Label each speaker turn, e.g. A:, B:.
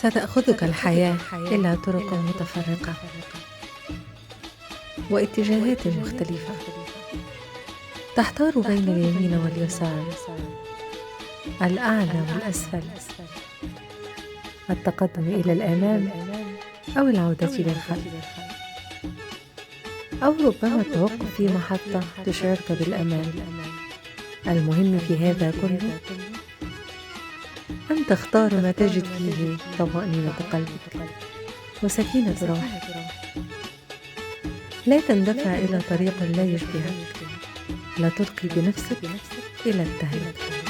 A: ستأخذك الحياة إلى طرق متفرقة واتجاهات مختلفة. تحتار بين اليمين واليسار، الأعلى والأسفل، التقدم إلى الأمام أو العودة للخلف، أو ربما التوقف في محطة تشعرك بالأمان. المهم في هذا كله أن تختار ما تجد فيه طمأنينة قلبك وسكينة روحك. لا تندفع إلى طريق لا يشبهك، لا تلقي بنفسك إلى التهلكة.